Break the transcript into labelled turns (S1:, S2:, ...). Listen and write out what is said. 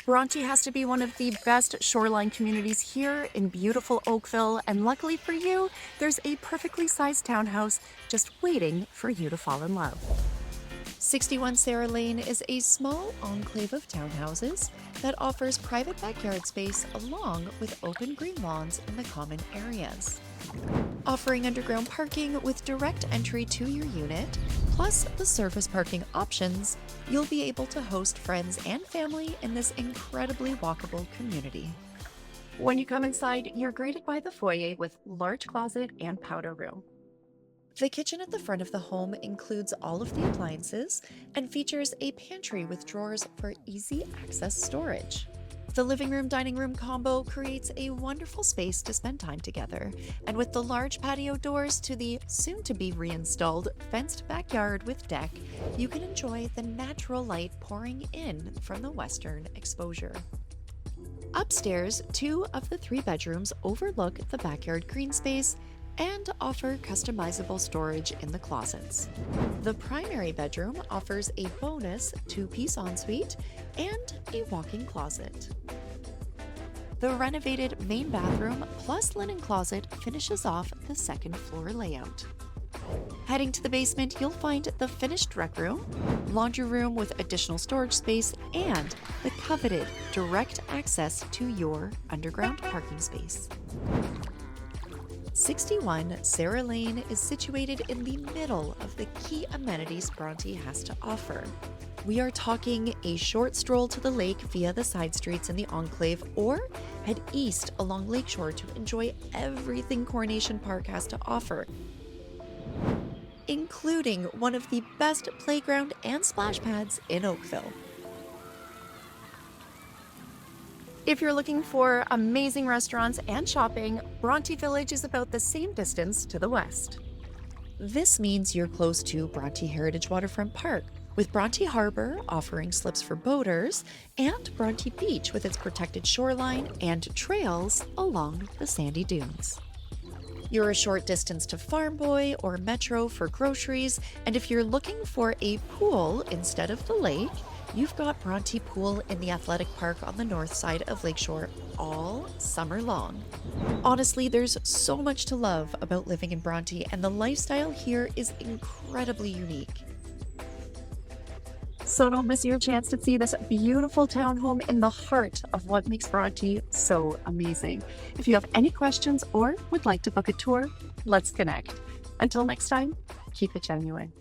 S1: Bronte has to be one of the best shoreline communities here in beautiful Oakville, and luckily for you, there's a perfectly sized townhouse just waiting for you to fall in love. 61 Sarah Lane is a small enclave of townhouses that offers private backyard space along with open green lawns in the common areas. Offering underground parking with direct entry to your unit, plus the surface parking options, you'll be able to host friends and family in this incredibly walkable community. When you come inside, you're greeted by the foyer with large closet and powder room. The kitchen at the front of the home includes all of the appliances and features a pantry with drawers for easy access storage. The living room dining room combo creates a wonderful space to spend time together, and with the large patio doors to the soon-to-be reinstalled fenced backyard with deck, you can enjoy the natural light pouring in from the western exposure. Upstairs, 2 of the 3 bedrooms overlook the backyard green space and offer customizable storage in the closets. The primary bedroom offers a bonus 2-piece ensuite and a walk-in closet. The renovated main bathroom plus linen closet finishes off the second floor layout. Heading to the basement, you'll find the finished rec room, laundry room with additional storage space, and the coveted direct access to your underground parking space. 61 Sarah Lane is situated in the middle of the key amenities Bronte has to offer. We are talking a short stroll to the lake via the side streets in the enclave, or head east along Lakeshore to enjoy everything Coronation Park has to offer, including one of the best playground and splash pads in Oakville. If you're looking for amazing restaurants and shopping, Bronte Village is about the same distance to the west. This means you're close to Bronte Heritage Waterfront Park, with Bronte Harbor offering slips for boaters, and Bronte Beach with its protected shoreline and trails along the sandy dunes. You're a short distance to Farm Boy or Metro for groceries, and if you're looking for a pool instead of the lake, you've got Bronte Pool in the athletic park on the north side of Lakeshore all summer long. Honestly, there's so much to love about living in Bronte, and the lifestyle here is incredibly unique. So don't miss your chance to see this beautiful townhome in the heart of what makes Bronte so amazing. If you have any questions or would like to book a tour, let's connect. Until next time, keep it genuine.